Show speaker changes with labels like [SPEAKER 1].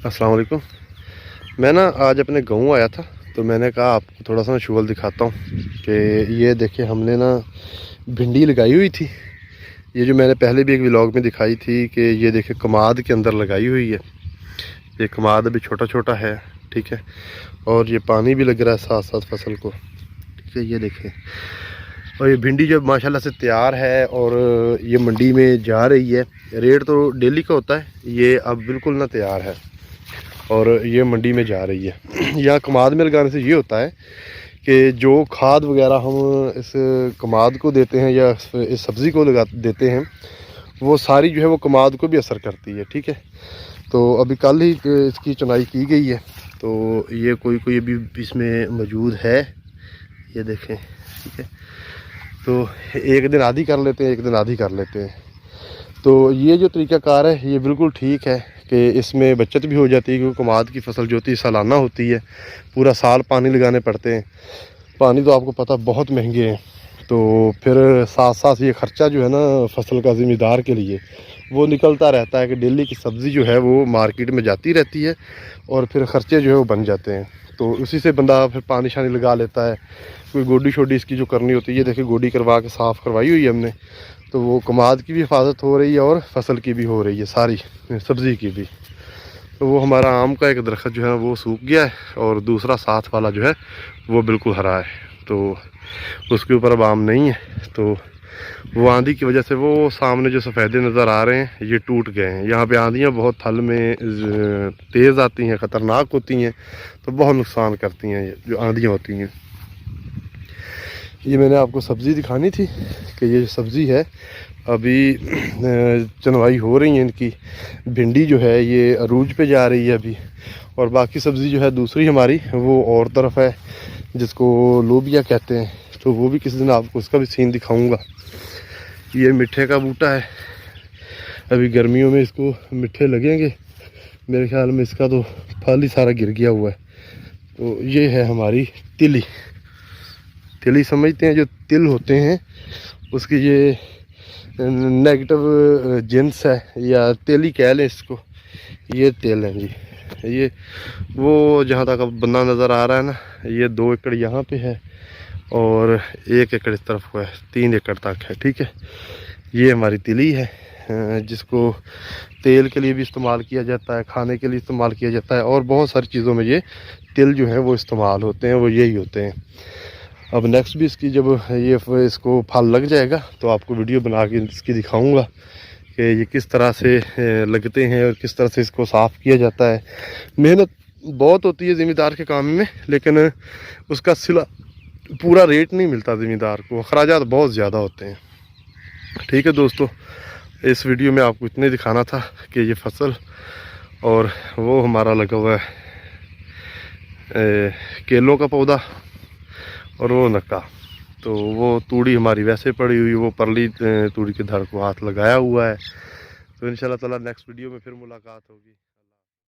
[SPEAKER 1] अस्सलाम वालेकुम। मैं ना आज अपने गाँव आया था, तो मैंने कहा आपको थोड़ा सा शुगल दिखाता हूँ कि ये देखिए हमने ना भिंडी लगाई हुई थी। ये जो मैंने पहले भी एक व्लॉग में दिखाई थी कि ये देखिए कमाद के अंदर लगाई हुई है। ये कमाद अभी छोटा छोटा है, ठीक है, और ये पानी भी लग रहा है साथ साथ फसल को, ठीक है। ये देखें, और ये भिंडी जो माशाल्लाह से तैयार है और ये मंडी में जा रही है। रेट तो डेली का होता है, ये अब बिल्कुल ना तैयार है और ये मंडी में जा रही है। यहाँ कमाद में लगाने से ये होता है कि जो खाद वगैरह हम इस कमाद को देते हैं या इस सब्ज़ी को लगा देते हैं, वो सारी जो है वो कमाद को भी असर करती है, ठीक है। तो अभी कल ही इसकी चुनाई की गई है, तो ये कोई अभी इसमें मौजूद है, ये देखें, ठीक है। तो एक दिन आधी कर लेते हैं, एक दिन आधी कर लेते हैं। तो ये जो तरीक़ाकार है ये बिल्कुल ठीक है कि इसमें बचत भी हो जाती है, क्योंकि कमाद की फसल जो होती है सालाना होती है, पूरा साल पानी लगाने पड़ते हैं। पानी तो आपको पता बहुत महंगे हैं, तो फिर साथ साथ ये ख़र्चा जो है ना फसल का ज़िम्मेदार के लिए वो निकलता रहता है कि डेली की सब्ज़ी जो है वो मार्केट में जाती रहती है और फिर ख़र्चे जो है वो बन जाते हैं। तो उसी से बंदा फिर पानी शानी लगा लेता है। कोई गोडी शोडी इसकी जो करनी होती है, ये देखिए गोडी करवा के साफ़ करवाई हुई है हमने, तो वो कमाद की भी हिफाजत हो रही है और फसल की भी हो रही है, सारी सब्ज़ी की भी। तो वो हमारा आम का एक दरख्त जो है वो सूख गया है और दूसरा साथ वाला जो है वो बिल्कुल हरा है, तो उसके ऊपर अब आम नहीं है। तो वो आंधी की वजह से वो सामने जो सफ़ेदे नज़र आ रहे हैं ये टूट गए हैं। यहाँ पे आंधियाँ बहुत थल में तेज़ आती हैं, ख़तरनाक होती हैं, तो बहुत नुकसान करती हैं ये जो आंधियाँ होती हैं। ये मैंने आपको सब्ज़ी दिखानी थी कि ये सब्ज़ी है अभी चनवाई हो रही है इनकी। भिंडी जो है ये अरूज पे जा रही है अभी, और बाकी सब्ज़ी जो है दूसरी हमारी वो और तरफ है, जिसको लोबिया कहते हैं। तो वो भी किसी दिन आपको उसका भी सीन दिखाऊंगा। ये मिठे का बूटा है, अभी गर्मियों में इसको मिठे लगेंगे, मेरे ख्याल में इसका तो फल ही सारा गिर गया हुआ है। तो ये है हमारी तिली। तिली समझते हैं, जो तिल होते हैं उसकी ये नेगेटिव जिन्स है या तेली कह लें इसको। ये तेल है जी, ये वो जहाँ तक अब बंदा नज़र आ रहा है ना, ये 2 एकड़ यहाँ पे है और 1 एकड़ इस तरफ हुआ है, 3 एकड़ तक है, ठीक है। ये हमारी तिली है, जिसको तेल के लिए भी इस्तेमाल किया जाता है, खाने के लिए इस्तेमाल किया जाता है, और बहुत सारी चीज़ों में ये तिल जो है वो इस्तेमाल होते हैं, वो यही होते हैं। अब नेक्स्ट भी इसकी जब ये इसको फल लग जाएगा तो आपको वीडियो बना के इसकी दिखाऊंगा कि ये किस तरह से लगते हैं और किस तरह से इसको साफ़ किया जाता है। मेहनत बहुत होती है ज़िम्मेदार के काम में, लेकिन उसका सिला पूरा रेट नहीं मिलता ज़िम्मेदार को, अखराजात बहुत ज़्यादा होते हैं, ठीक है दोस्तों। इस वीडियो में आपको इतने दिखाना था कि ये फसल और वो हमारा लगा हुआ है केलों का पौधा और वो नक्का। तो वो तूड़ी हमारी वैसे पड़ी हुई, वो परली तूड़ी के धड़ को हाथ लगाया हुआ है। तो इंशाल्लाह ताला नेक्स्ट वीडियो में फिर मुलाकात होगी।